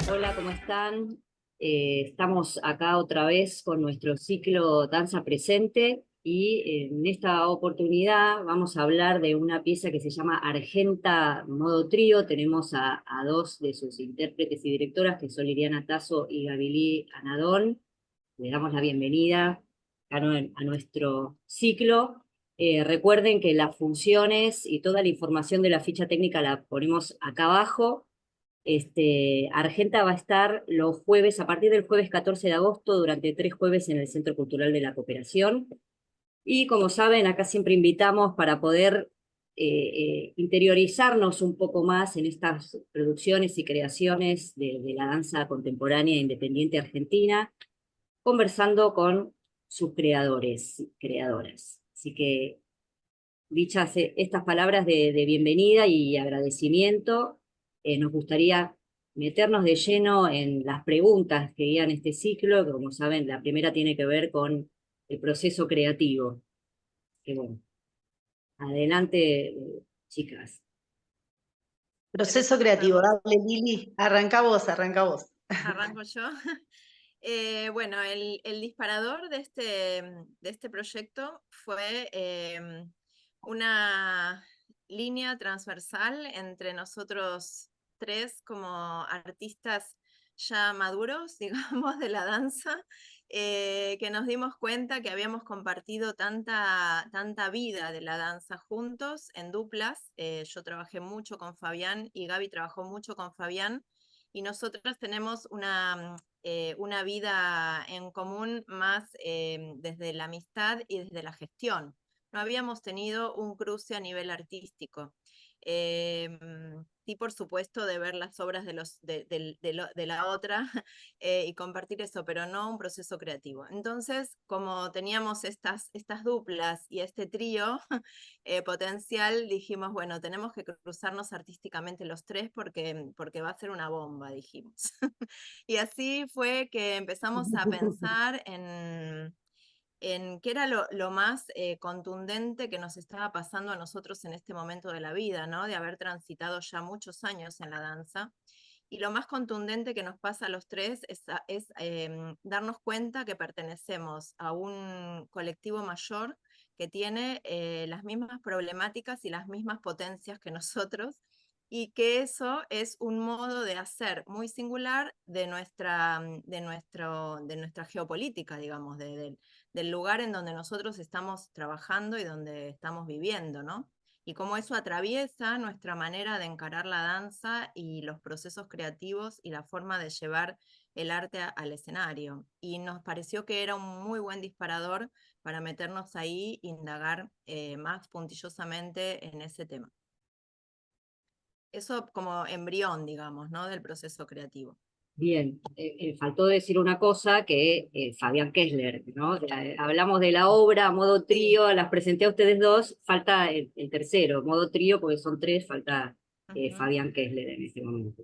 Hola, ¿cómo están? Estamos acá otra vez con nuestro ciclo Danza Presente y en esta oportunidad vamos a hablar de una pieza que se llama Argenta Modo Trío. Tenemos a dos de sus intérpretes y directoras, que son Liliana Tasso y Gabilí Anadón. Le damos la bienvenida a nuestro ciclo. Recuerden que las funciones y toda la información de la ficha técnica la ponemos acá abajo. Argenta va a estar los jueves, a partir del jueves 14 de agosto, durante 3 jueves en el Centro Cultural de la Cooperación. Y como saben, acá siempre invitamos para poder interiorizarnos un poco más en estas producciones y creaciones de la danza contemporánea e independiente argentina, conversando con sus creadores y creadoras. Así que, dichas estas palabras de bienvenida y agradecimiento, nos gustaría meternos de lleno en las preguntas que guían este ciclo, que como saben, la primera tiene que ver con el proceso creativo. Que bueno, adelante, chicas. ¿Querés Proceso empezar creativo, vos? dale Lili, arranca vos, arranca vos. Arranco yo. Bueno, el disparador de este proyecto fue una línea transversal entre nosotros tres como artistas ya maduros, digamos, de la danza, que nos dimos cuenta que habíamos compartido tanta vida de la danza juntos en duplas. Yo trabajé mucho con Fabián y Gaby trabajó mucho con Fabián, y nosotras tenemos una vida en común más desde la amistad y desde la gestión. No habíamos tenido un cruce a nivel artístico. Sí, por supuesto, de ver las obras de la otra y compartir eso, pero no un proceso creativo. Entonces, como teníamos estas duplas y este trío potencial, dijimos, bueno, tenemos que cruzarnos artísticamente los tres porque va a ser una bomba, dijimos. Y así fue que empezamos a pensar en qué era lo más contundente que nos estaba pasando a nosotros en este momento de la vida, ¿no? De haber transitado ya muchos años en la danza. Y lo más contundente que nos pasa a los tres es darnos cuenta que pertenecemos a un colectivo mayor que tiene las mismas problemáticas y las mismas potencias que nosotros, y que eso es un modo de hacer muy singular de nuestra geopolítica, digamos, del lugar en donde nosotros estamos trabajando y donde estamos viviendo, ¿no? Y cómo eso atraviesa nuestra manera de encarar la danza y los procesos creativos y la forma de llevar el arte al escenario. Y nos pareció que era un muy buen disparador para meternos ahí e indagar más puntillosamente en ese tema. Eso como embrión, digamos, ¿no? Del proceso creativo. Bien, faltó decir una cosa que Fabián Kessler, ¿no? Hablamos de la obra modo Sí. trío, las presenté a ustedes dos, falta el tercero, modo trío, porque son tres, falta Ujú. Fabián Kessler en este momento.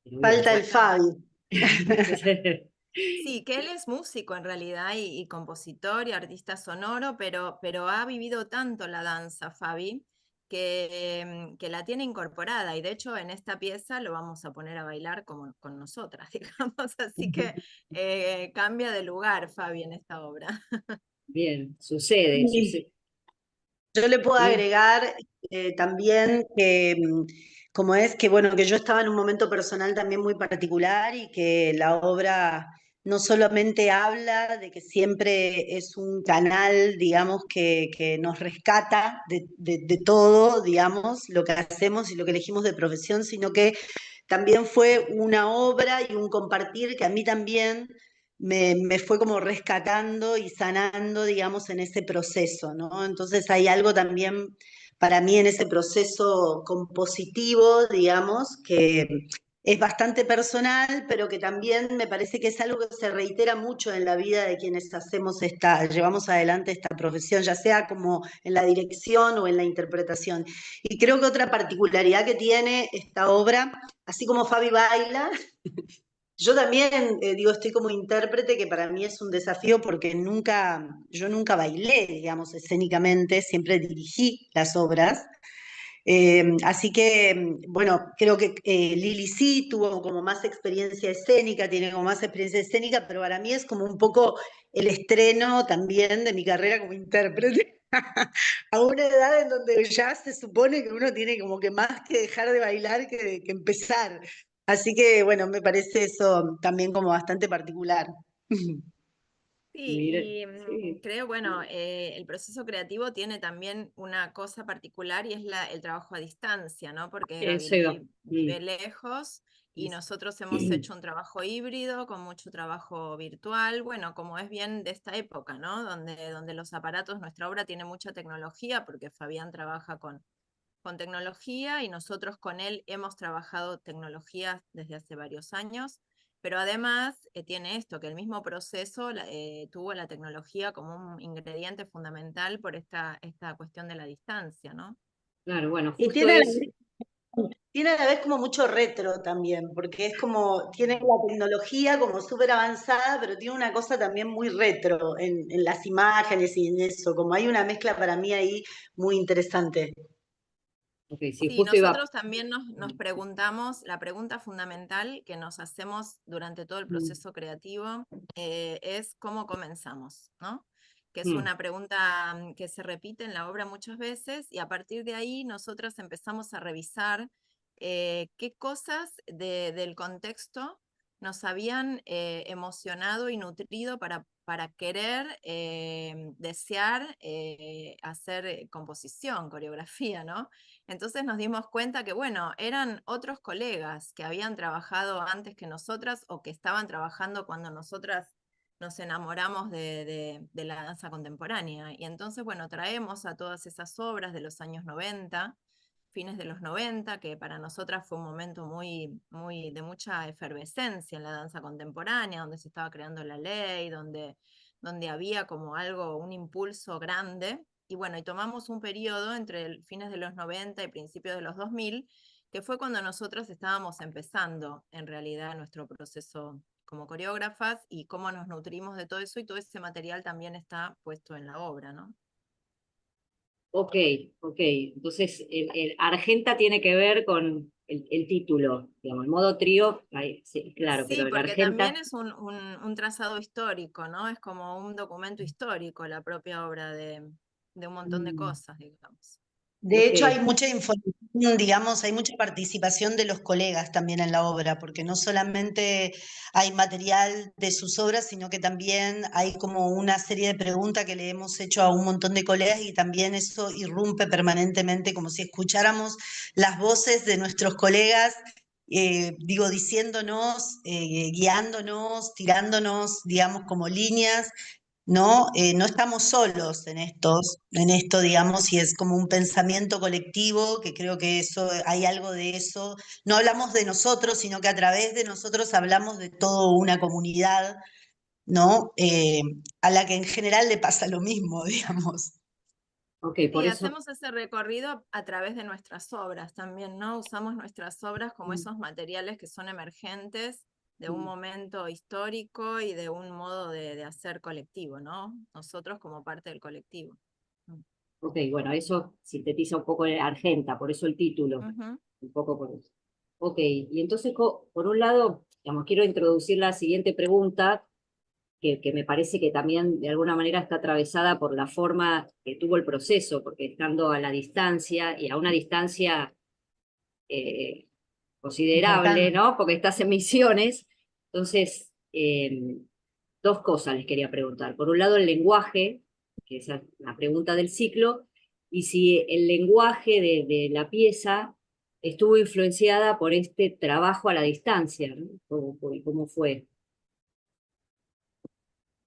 Pero bien. Falta el Fabi. Sí, que él es músico en realidad y compositor y artista sonoro, pero ha vivido tanto la danza, Fabi, que la tiene incorporada, y de hecho en esta pieza lo vamos a poner a bailar como con nosotras, digamos, así que cambia de lugar Fabi en esta obra. Bien, sucede, Y sucede. yo le puedo Bien. agregar también que, como es que, bueno, que yo estaba en un momento personal también muy particular y que la obra no solamente habla de que siempre es un canal, digamos, que nos rescata de todo, digamos, lo que hacemos y lo que elegimos de profesión, sino que también fue una obra y un compartir que a mí también me fue como rescatando y sanando, digamos, en ese proceso, ¿no? Entonces hay algo también para mí en ese proceso compositivo, digamos, que es bastante personal, pero que también me parece que es algo que se reitera mucho en la vida de quienes llevamos adelante esta profesión, ya sea como en la dirección o en la interpretación. Y creo que otra particularidad que tiene esta obra, así como Fabi baila, yo también digo, estoy como intérprete, que para mí es un desafío porque yo nunca bailé, digamos, escénicamente, siempre dirigí las obras. Así que, bueno, creo que Lili sí tuvo como más experiencia escénica, tiene como más experiencia escénica, pero para mí es como un poco el estreno también de mi carrera como intérprete. A una edad en donde ya se supone que uno tiene como que más que dejar de bailar que empezar. Así que, bueno, me parece eso también como bastante particular. Sí, Mire, y sí, creo, bueno, el proceso creativo tiene también una cosa particular y es el trabajo a distancia, ¿no? Porque eso iba. Vive lejos y nosotros hemos hecho un trabajo híbrido con mucho trabajo virtual, bueno, como es bien de esta época, ¿no? Donde los aparatos, nuestra obra tiene mucha tecnología, porque Fabián trabaja con tecnología y nosotros con él hemos trabajado tecnología desde hace varios años, pero además tiene esto, que el mismo proceso tuvo la tecnología como un ingrediente fundamental por esta cuestión de la distancia, ¿no? Claro, bueno, Y justo es, tiene a la vez como mucho retro también, porque es como, tiene la tecnología como súper avanzada, pero tiene una cosa también muy retro en las imágenes y en eso, como hay una mezcla para mí ahí muy interesante. ok, sí, Sí, justo iba. nosotros también nos preguntamos, la pregunta fundamental que nos hacemos durante todo el proceso creativo es cómo comenzamos, ¿no? Que es Mm, una pregunta que se repite en la obra muchas veces y a partir de ahí nosotras empezamos a revisar qué cosas del contexto nos habían emocionado y nutrido para querer, desear hacer composición, coreografía, ¿no? Entonces nos dimos cuenta que, bueno, eran otros colegas que habían trabajado antes que nosotras o que estaban trabajando cuando nosotras nos enamoramos de la danza contemporánea. Y entonces, bueno, traemos a todas esas obras de los años 90, fines de los 90, que para nosotras fue un momento de mucha efervescencia en la danza contemporánea, donde se estaba creando la ley, donde había como algo, un impulso grande. Y bueno, y tomamos un periodo entre fines de los 90 y principios de los 2000, que fue cuando nosotros estábamos empezando en realidad nuestro proceso como coreógrafas y cómo nos nutrimos de todo eso, y todo ese material también está puesto en la obra, ¿no? ok, ok. Entonces, el Argenta tiene que ver con el título, digamos, el modo trío, sí, claro, Sí, pero el porque también Argenta. es un trazado histórico, ¿no? Es como un documento histórico la propia obra de un montón de Mm. cosas, digamos. De Ok, hecho, hay mucha información, digamos, hay mucha participación de los colegas también en la obra, porque no solamente hay material de sus obras, sino que también hay como una serie de preguntas que le hemos hecho a un montón de colegas y también eso irrumpe permanentemente, como si escucháramos las voces de nuestros colegas, digo, diciéndonos, guiándonos, tirándonos, digamos, como líneas. ¿No? No estamos solos en esto, digamos, y es como un pensamiento colectivo, que creo que eso, hay algo de eso. No hablamos de nosotros, sino que a través de nosotros hablamos de toda una comunidad, ¿no? A la que en general le pasa lo mismo, digamos. ok, por Sí, eso. hacemos ese recorrido a través de nuestras obras también, ¿no? Usamos nuestras obras como Mm, esos materiales que son emergentes de un mm, momento histórico y de un modo de hacer colectivo, ¿no? Nosotros como parte del colectivo. Mm. ok, bueno, eso sintetiza un poco el Argenta, por eso el título, Ujú. un poco por eso. Ok, y entonces, por un lado, digamos, quiero introducir la siguiente pregunta, que me parece que también de alguna manera está atravesada por la forma que tuvo el proceso, porque estando a la distancia y a una distancia eh, considerable, Importante. ¿no? Porque estás en Misiones, entonces, dos cosas les quería preguntar. Por un lado, el lenguaje, que es la pregunta del ciclo, y si el lenguaje de la pieza estuvo influenciada por este trabajo a la distancia, ¿no? ¿Cómo fue?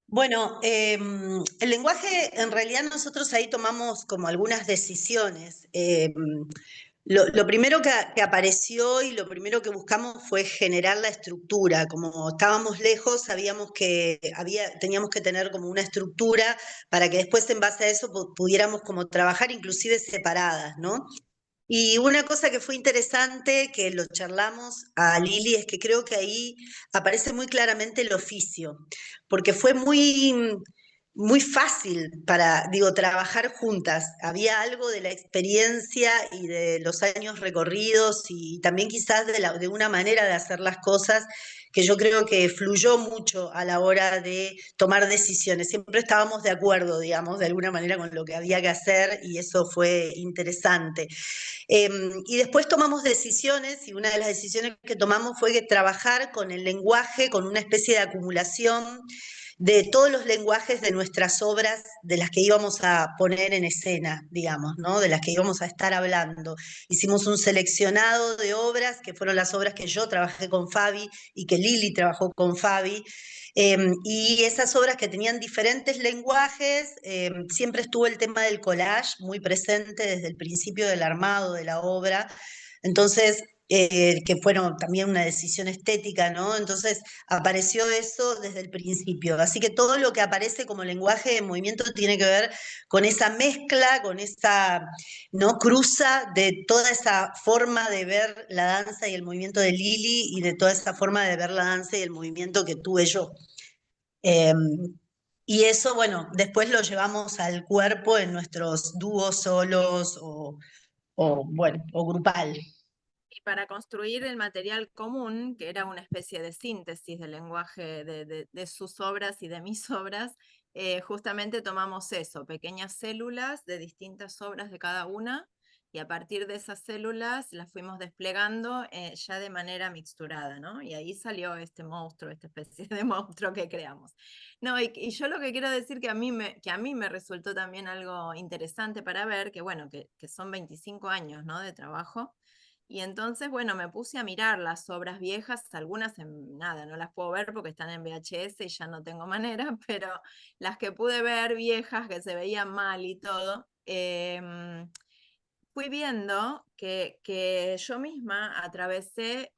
Bueno, el lenguaje, en realidad nosotros ahí tomamos como algunas decisiones. Lo primero que apareció y lo primero que buscamos fue generar la estructura. Como estábamos lejos, sabíamos que teníamos que tener como una estructura para que después en base a eso pudiéramos como trabajar inclusive separadas, ¿no? Y una cosa que fue interesante, que lo charlamos a Lili, es que creo que ahí aparece muy claramente el oficio, porque fue muy, muy fácil para, digo, trabajar juntas. Había algo de la experiencia y de los años recorridos y también quizás de una manera de hacer las cosas que yo creo que fluyó mucho a la hora de tomar decisiones. Siempre estábamos de acuerdo, digamos, de alguna manera con lo que había que hacer y eso fue interesante. Y después tomamos decisiones y una de las decisiones que tomamos fue que trabajar con el lenguaje, con una especie de acumulación de todos los lenguajes de nuestras obras, de las que íbamos a poner en escena, digamos, ¿no? De las que íbamos a estar hablando. Hicimos un seleccionado de obras, que fueron las obras que yo trabajé con Fabi y que Lili trabajó con Fabi, y esas obras que tenían diferentes lenguajes, siempre estuvo el tema del collage muy presente desde el principio del armado de la obra. Entonces, que fueron también una decisión estética, ¿no? Entonces apareció eso desde el principio. Así que todo lo que aparece como lenguaje de movimiento tiene que ver con esa mezcla, con esa, ¿no? Cruza de toda esa forma de ver la danza y el movimiento de Lili y de toda esa forma de ver la danza y el movimiento que tuve yo. Eh, y eso, bueno, después lo llevamos al cuerpo en nuestros dúos solos bueno, o grupal. Y para construir el material común, que era una especie de síntesis del lenguaje de sus obras y de mis obras, justamente tomamos eso, pequeñas células de distintas obras de cada una, y a partir de esas células las fuimos desplegando ya de manera mixturada, ¿no? Y ahí salió este monstruo, esta especie de monstruo que creamos. No, y yo lo que quiero decir que a mí me resultó también algo interesante para ver, que bueno, que son 25 años, ¿no? De trabajo. Y entonces, bueno, me puse a mirar las obras viejas, algunas nada, no las puedo ver porque están en VHS y ya no tengo manera, pero las que pude ver viejas, que se veían mal y todo, fui viendo que yo misma atravesé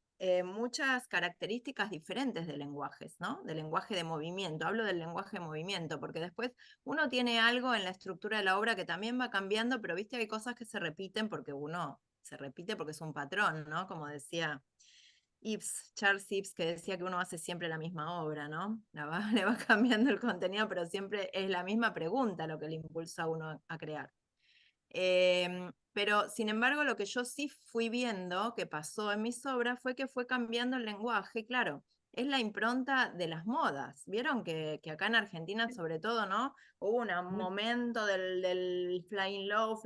muchas características diferentes de lenguajes, ¿no? Del lenguaje de movimiento. Hablo del lenguaje de movimiento, porque después uno tiene algo en la estructura de la obra que también va cambiando, pero viste, hay cosas que se repiten porque uno se repite porque es un patrón, ¿no? Como decía Charles Ives, que decía que uno hace siempre la misma obra, ¿no? Le va cambiando el contenido, pero siempre es la misma pregunta lo que le impulsa a uno a crear. Pero, sin embargo, lo que yo sí fui viendo que pasó en mis obras fue que fue cambiando el lenguaje, claro, es la impronta de las modas. Vieron que acá en Argentina, sobre todo, ¿no? Hubo un momento del flying low,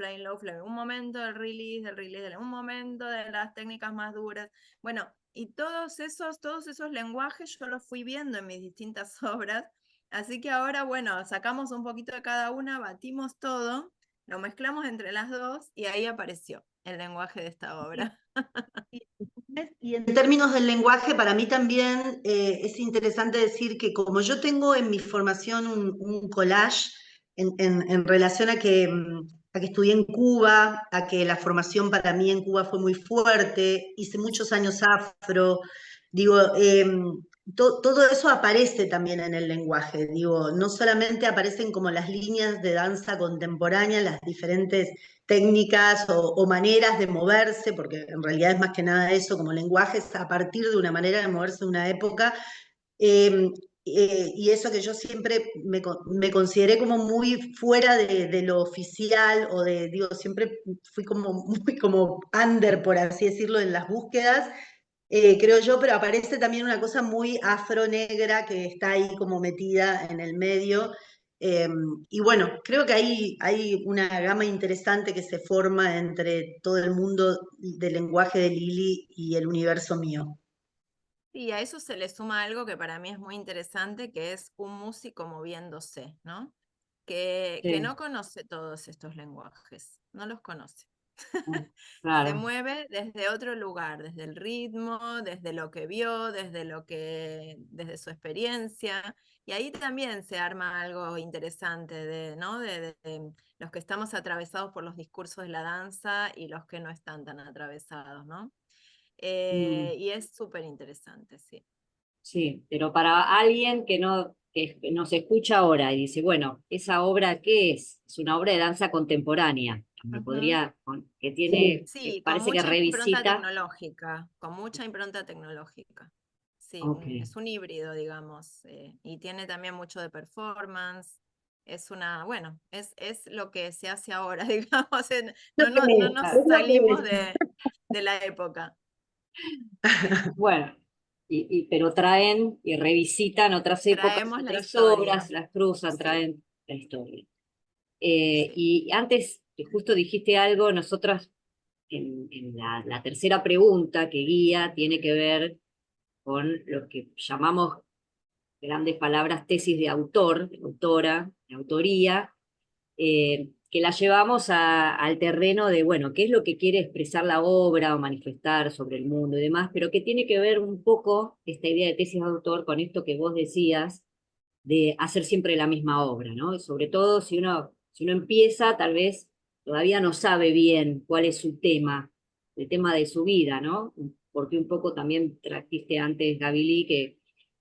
un momento del release, un momento de las técnicas más duras. Bueno, y todos esos lenguajes yo los fui viendo en mis distintas obras. Así que ahora, bueno, sacamos un poquito de cada una, batimos todo, lo mezclamos entre las dos y ahí apareció el lenguaje de esta obra. Y en términos del lenguaje, para mí también es interesante decir que como yo tengo en mi formación un collage en relación a que estudié en Cuba, a que la formación para mí en Cuba fue muy fuerte, hice muchos años afro, digo, todo eso aparece también en el lenguaje, digo, no solamente aparecen como las líneas de danza contemporánea, las diferentes técnicas o maneras de moverse, porque en realidad es más que nada eso, como lenguajes a partir de una manera de moverse de una época. eh, y eso que yo siempre me consideré como muy fuera de lo oficial o digo, siempre fui como muy como under, por así decirlo, en las búsquedas, creo yo, pero aparece también una cosa muy afro-negra que está ahí como metida en el medio. Eh, y bueno, creo que hay una gama interesante que se forma entre todo el mundo del lenguaje de Lili y el universo mío. Y a eso se le suma algo que para mí es muy interesante, que es un músico moviéndose, ¿no? Que Sí, no conoce todos estos lenguajes, no los conoce. Se claro. mueve desde otro lugar, desde el ritmo, desde lo que vio, desde su experiencia. Y ahí también se arma algo interesante ¿no? De los que estamos atravesados por los discursos de la danza y los que no están tan atravesados, ¿no? Mm. Y es súper interesante, sí. Sí, pero para alguien que nos escucha ahora y dice, bueno, ¿esa obra qué es? Es una obra de danza contemporánea. Me Ujú. podría, que Sí. tiene, que Sí, con parece que mucha impronta revisita. tecnológica, con mucha impronta tecnológica. Sí, Ok. es un híbrido, digamos, y tiene también mucho de performance. bueno, es lo que se hace ahora, digamos, Lo no, que no es, nos es lo salimos que de la época. Bueno, pero traen y revisitan otras épocas, Traemos la otras historia, obras, las cruzan, sí, traen la historia. sí. Y antes, que justo dijiste algo, nosotras, en la tercera pregunta que guía, tiene que ver con lo que llamamos, grandes palabras, tesis de autor, de autora, de autoría, que la llevamos al terreno de, bueno, qué es lo que quiere expresar la obra o manifestar sobre el mundo y demás, pero que tiene que ver un poco esta idea de tesis de autor con esto que vos decías, de hacer siempre la misma obra, ¿no? Sobre todo si uno empieza, tal vez todavía no sabe bien cuál es su tema, el tema de su vida, ¿no? Porque un poco también trajiste antes, Gabili, que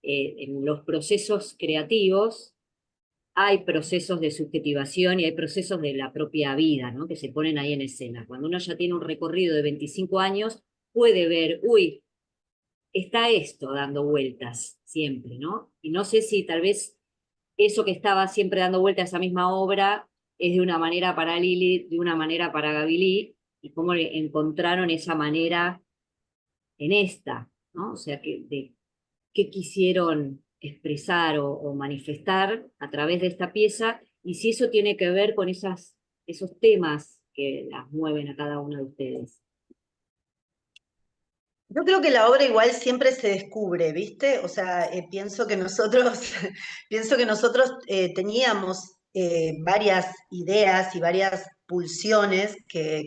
en los procesos creativos hay procesos de subjetivación y hay procesos de la propia vida, ¿no? Que se ponen ahí en escena. Cuando uno ya tiene un recorrido de 25 años, puede ver, uy, está esto dando vueltas siempre, ¿no? Y no sé si tal vez eso que estaba siempre dando vueltas a esa misma obra es de una manera para Lili, de una manera para Gavilí, y cómo encontraron esa manera en esta, ¿no? O sea, de qué quisieron expresar o manifestar a través de esta pieza, y si eso tiene que ver con esos temas que las mueven a cada uno de ustedes. Yo creo que la obra igual siempre se descubre, ¿viste? O sea, pienso que nosotros teníamos varias ideas y varias pulsiones que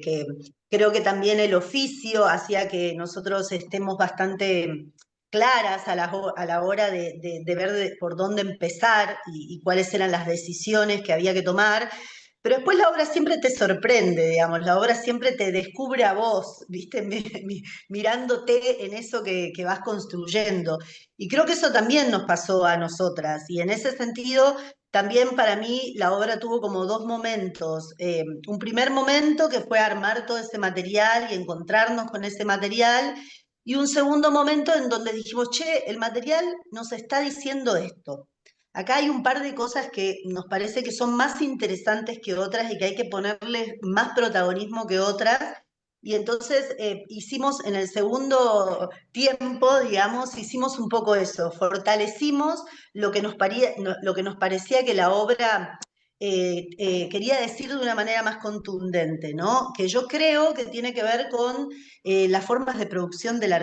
creo que también el oficio hacía que nosotros estemos bastante claras a la hora de ver por dónde empezar y cuáles eran las decisiones que había que tomar. Pero después la obra siempre te sorprende, digamos, la obra siempre te descubre a vos, ¿viste? Mirándote en eso que vas construyendo. Y creo que eso también nos pasó a nosotras. Y en ese sentido, también para mí la obra tuvo como dos momentos. Un primer momento que fue armar todo ese material y encontrarnos con ese material. Y un segundo momento en donde dijimos, che, el material nos está diciendo esto. Acá hay un par de cosas que nos parece que son más interesantes que otras y que hay que ponerles más protagonismo que otras. Y entonces hicimos en el segundo tiempo, digamos, hicimos un poco eso, fortalecimos lo que nos parecía que la obra quería decir de una manera más contundente, ¿no? Que yo creo que tiene que ver con las formas de producción del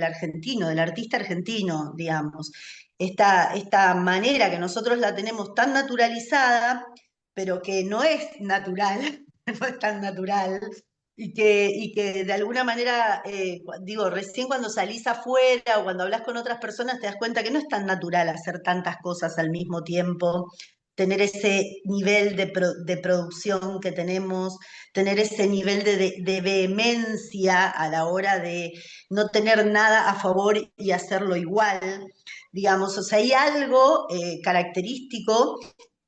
argentino, del artista argentino, digamos. Esta manera que nosotros la tenemos tan naturalizada, pero que no es natural, no es tan natural, y que de alguna manera, digo, recién cuando salís afuera o cuando hablas con otras personas te das cuenta que no es tan natural hacer tantas cosas al mismo tiempo, tener ese nivel de producción que tenemos, tener ese nivel de vehemencia a la hora de no tener nada a favor y hacerlo igual, digamos, o sea, hay algo característico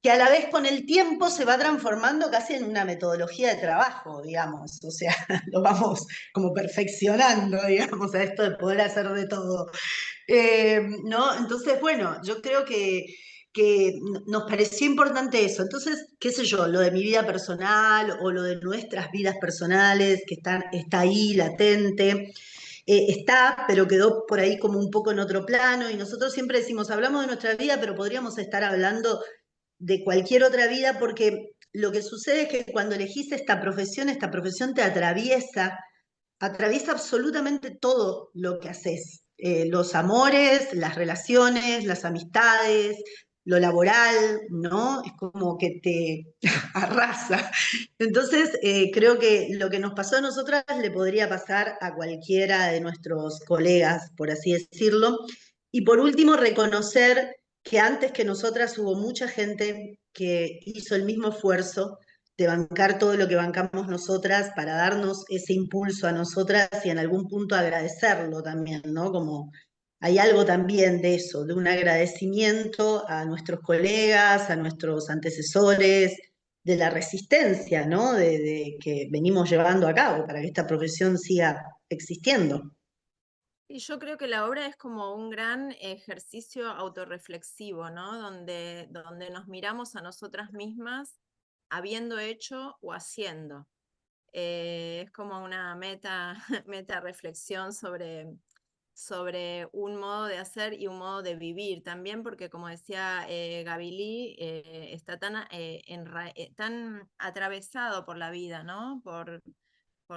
que a la vez con el tiempo se va transformando casi en una metodología de trabajo, digamos, o sea, lo vamos como perfeccionando, digamos, a esto de poder hacer de todo. ¿No? Entonces, bueno, yo creo que nos pareció importante eso. Entonces, qué sé yo, lo de mi vida personal o lo de nuestras vidas personales, que está ahí latente, está, pero quedó por ahí como un poco en otro plano. Y nosotros siempre decimos, hablamos de nuestra vida, pero podríamos estar hablando de cualquier otra vida, porque lo que sucede es que cuando elegís esta profesión te atraviesa absolutamente todo lo que haces. Los amores, las relaciones, las amistades, lo laboral, ¿no? Es como que te arrasa. Entonces, creo que lo que nos pasó a nosotras le podría pasar a cualquiera de nuestros colegas, por así decirlo. Y por último, reconocer que antes que nosotras hubo mucha gente que hizo el mismo esfuerzo de bancar todo lo que bancamos nosotras para darnos ese impulso a nosotras y en algún punto agradecerlo también, ¿no? Como hay algo también de eso, de un agradecimiento a nuestros colegas, a nuestros antecesores, de la resistencia, ¿no? De que venimos llevando a cabo para que esta profesión siga existiendo. Y yo creo que la obra es como un gran ejercicio autorreflexivo, ¿no? Donde nos miramos a nosotras mismas habiendo hecho o haciendo. Es como una meta reflexión sobre un modo de hacer y un modo de vivir también, porque como decía Gaby Lee, está tan atravesado por la vida, ¿no? Por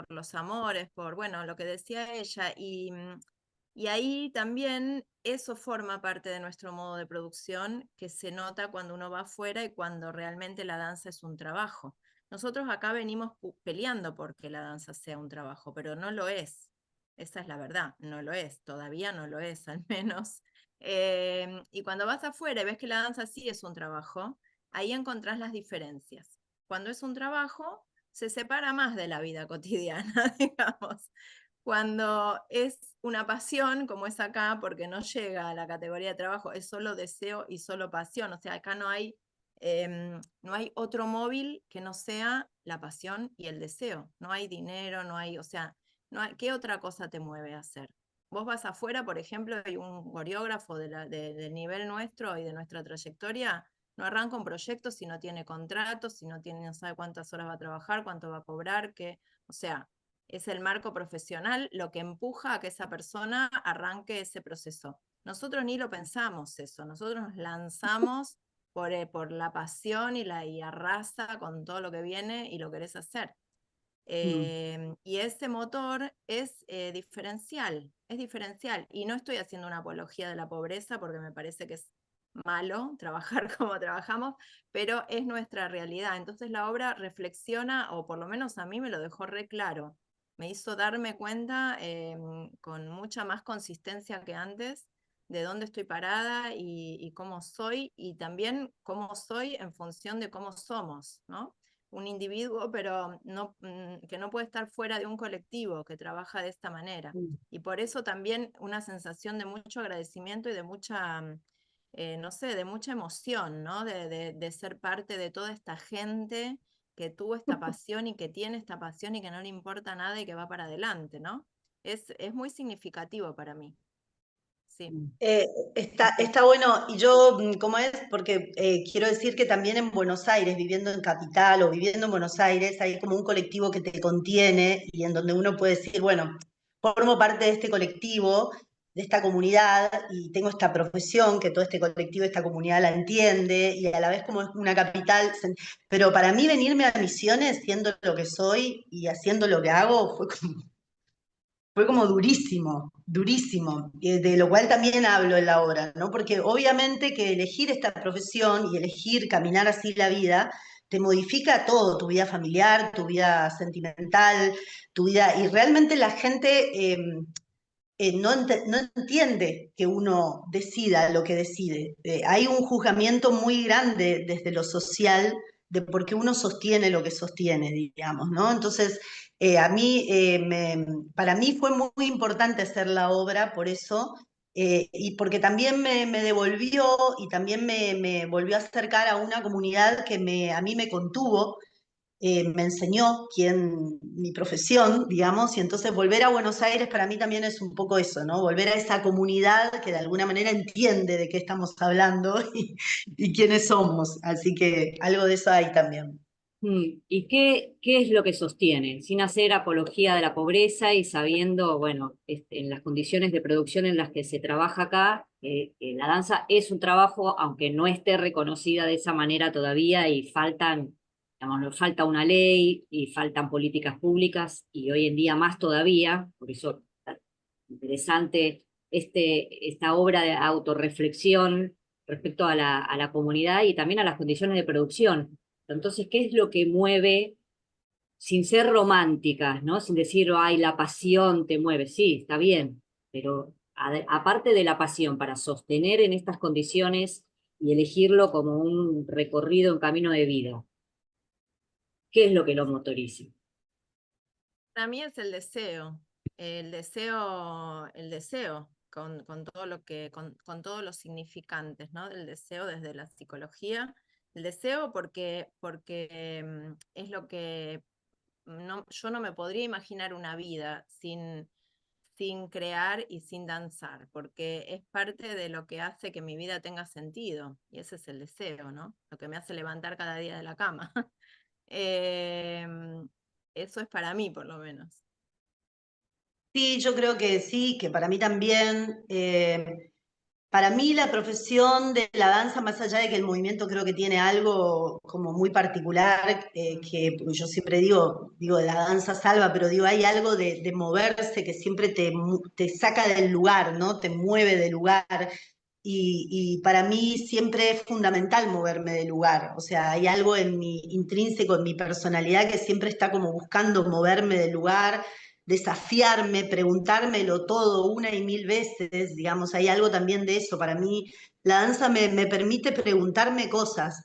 los amores, por, bueno, lo que decía ella, y ahí también eso forma parte de nuestro modo de producción que se nota cuando uno va afuera y cuando realmente la danza es un trabajo. Nosotros acá venimos peleando porque la danza sea un trabajo, pero no lo es. Esa es la verdad, no lo es, todavía no lo es, al menos. Y cuando vas afuera y ves que la danza sí es un trabajo, ahí encontrás las diferencias. Cuando es un trabajo, se separa más de la vida cotidiana, digamos. Cuando es una pasión, como es acá, porque no llega a la categoría de trabajo, es solo deseo y solo pasión. O sea, acá no hay otro móvil que no sea la pasión y el deseo. No hay dinero, no hay, o sea, ¿qué otra cosa te mueve a hacer? Vos vas afuera, por ejemplo, y un coreógrafo del nivel nuestro y de nuestra trayectoria no arranca un proyecto si no tiene contratos, si no sabe cuántas horas va a trabajar, cuánto va a cobrar, o sea, es el marco profesional lo que empuja a que esa persona arranque ese proceso. Nosotros ni lo pensamos eso, nosotros nos lanzamos por la pasión y arrasa con todo lo que viene y lo querés hacer. Y ese motor es diferencial, y no estoy haciendo una apología de la pobreza porque me parece que es malo trabajar como trabajamos, pero es nuestra realidad. Entonces la obra reflexiona, o por lo menos a mí me lo dejó re claro, me hizo darme cuenta con mucha más consistencia que antes de dónde estoy parada y cómo soy, y también cómo soy en función de cómo somos, ¿no? Un individuo, pero que no puede estar fuera de un colectivo que trabaja de esta manera. Y por eso también una sensación de mucho agradecimiento y de mucha, no sé, de mucha emoción, ¿no? De ser parte de toda esta gente que tuvo esta pasión y que tiene esta pasión y que no le importa nada y que va para adelante, ¿no? Es muy significativo para mí. Sí. Está bueno, y yo, ¿cómo es? Porque quiero decir que también en Buenos Aires, viviendo en Capital o viviendo en Buenos Aires, hay como un colectivo que te contiene y en donde uno puede decir, bueno, formo parte de este colectivo, de esta comunidad, y tengo esta profesión que todo este colectivo, esta comunidad la entiende, y a la vez como es una capital. Pero para mí venirme a Misiones siendo lo que soy y haciendo lo que hago fue como durísimo, durísimo, de lo cual también hablo en la obra, ¿no? Porque obviamente que elegir esta profesión y elegir caminar así la vida te modifica todo, tu vida familiar, tu vida sentimental, tu vida, y realmente la gente no entiende que uno decida lo que decide. Hay un juzgamiento muy grande desde lo social de por qué uno sostiene lo que sostiene, digamos, ¿no? Entonces, para mí fue muy importante hacer la obra por eso, y porque también me devolvió y también me volvió a acercar a una comunidad que a mí me contuvo, me enseñó mi profesión, digamos, y entonces volver a Buenos Aires para mí también es un poco eso, ¿no? Volver a esa comunidad que de alguna manera entiende de qué estamos hablando y quiénes somos. Así que algo de eso hay también. ¿Y qué es lo que sostiene? Sin hacer apología de la pobreza y sabiendo, bueno, en las condiciones de producción en las que se trabaja acá, la danza es un trabajo, aunque no esté reconocida de esa manera todavía y digamos, nos falta una ley y faltan políticas públicas y hoy en día más todavía, por eso interesante esta obra de autorreflexión respecto a la comunidad y también a las condiciones de producción. Entonces, ¿qué es lo que mueve, sin ser románticas, ¿no? Sin decir, ay, la pasión te mueve? Sí, está bien, pero aparte de la pasión, para sostener en estas condiciones y elegirlo como un recorrido, un camino de vida, ¿qué es lo que lo motoriza? Para mí es el deseo con todo con todos los significantes, ¿no? El deseo desde la psicología, el deseo porque es lo que yo no me podría imaginar una vida sin crear y sin danzar, porque es parte de lo que hace que mi vida tenga sentido, y ese es el deseo, ¿no? Lo que me hace levantar cada día de la cama. Eso es para mí, por lo menos. Sí, yo creo que sí, que para mí también. Para mí la profesión de la danza, más allá de que el movimiento creo que tiene algo como muy particular, que yo siempre digo, la danza salva, pero digo, hay algo de moverse que siempre te saca del lugar, ¿no? Te mueve del lugar. Y para mí siempre es fundamental moverme del lugar. O sea, hay algo en mi intrínseco, en mi personalidad, que siempre está como buscando moverme del lugar, desafiarme, preguntármelo todo una y mil veces, digamos, hay algo también de eso. Para mí la danza me permite preguntarme cosas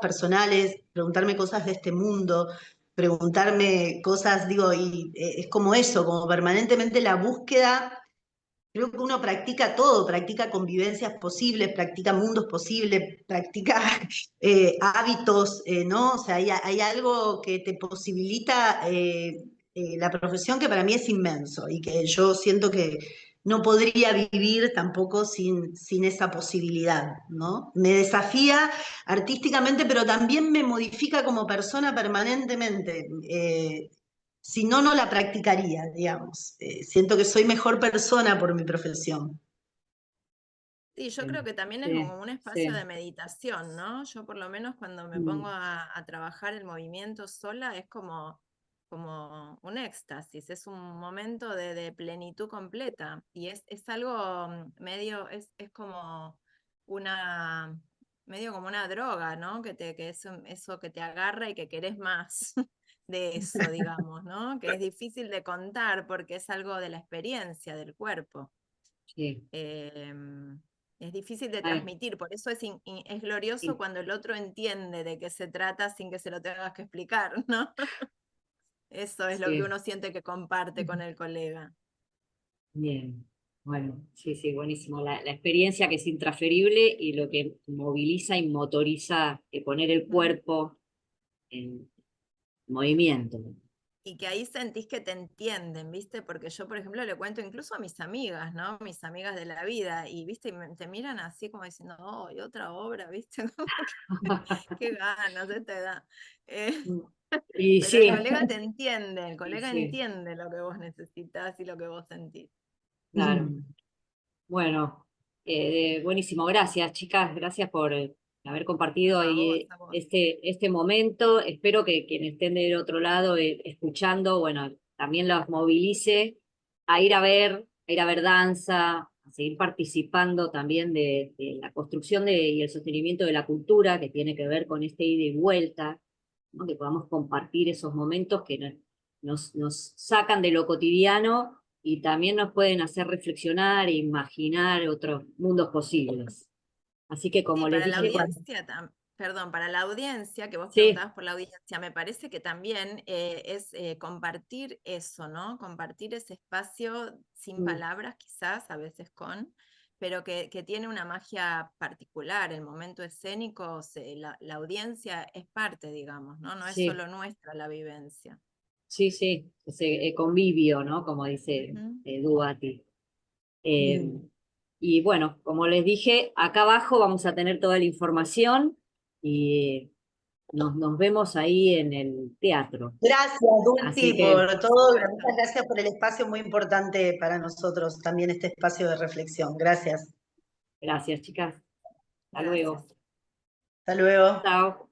personales, preguntarme cosas de este mundo, preguntarme cosas, digo, y es como eso, como permanentemente la búsqueda. Creo que uno practica todo, practica convivencias posibles, practica mundos posibles, practica hábitos, ¿no? O sea, hay algo que te posibilita la profesión que para mí es inmenso y que yo siento que no podría vivir tampoco sin esa posibilidad, ¿no? Me desafía artísticamente, pero también me modifica como persona permanentemente. Si no, no la practicaría, digamos. Siento que soy mejor persona por mi profesión. Sí, yo creo que también es Sí, como un espacio de sí, meditación, ¿no? Yo por lo menos cuando me pongo mm, a trabajar el movimiento sola es como un éxtasis, es un momento de plenitud completa y es algo medio, es como una, medio como una droga, ¿no? Que es eso que te agarra y que querés más de eso, digamos, ¿no? Que es difícil de contar porque es algo de la experiencia del cuerpo. sí. Es difícil de Ay, transmitir, por eso es glorioso sí, cuando el otro entiende de qué se trata sin que se lo tengas que explicar, ¿no? Eso es lo que sí, uno siente que comparte con el colega. bien. Bueno, sí, sí, buenísimo. La experiencia que es intransferible y lo que moviliza y motoriza poner el ¿Mm? cuerpo en movimiento. Y que ahí sentís que te entienden, ¿viste? Porque yo, por ejemplo, le cuento incluso a mis amigas, ¿no? Mis amigas de la vida, y, ¿viste? Y te miran así como diciendo, oh, y otra obra, ¿viste? Como qué ganas de esta edad. Y Pero el sí, colega te entiende, el y colega sí, entiende lo que vos necesitas y lo que vos sentís. claro. Bueno, buenísimo. Gracias, chicas. Gracias por haber compartido No, a ahí vos, a vos. este momento. Espero que quienes estén del otro lado escuchando, bueno, también los movilice a ir a ver danza, a seguir participando también de la construcción y el sostenimiento de la cultura, que tiene que ver con este ida y vuelta, ¿no? Que podamos compartir esos momentos que nos sacan de lo cotidiano y también nos pueden hacer reflexionar e imaginar otros mundos posibles. Así que Sí, como les para la dije, audiencia, perdón, para la audiencia, que vos sí, preguntabas por la audiencia, me parece que también es compartir eso, ¿no? Compartir ese espacio sin mm, palabras, quizás, a veces con, pero que tiene una magia particular. El momento escénico, la audiencia es parte, digamos, ¿no? No es sí, solo nuestra la vivencia. sí, sí, ese convivio, ¿no? Como dice Ujú. Duati. Eh, Mm. y bueno, como les dije, acá abajo vamos a tener toda la información y nos vemos ahí en el teatro. Gracias, Así Dulci, que por Por todo. Muchas supuesto. gracias por el espacio muy importante para nosotros, también este espacio de reflexión. Gracias. gracias, chicas. Hasta luego. Gracias. Hasta luego. Chao.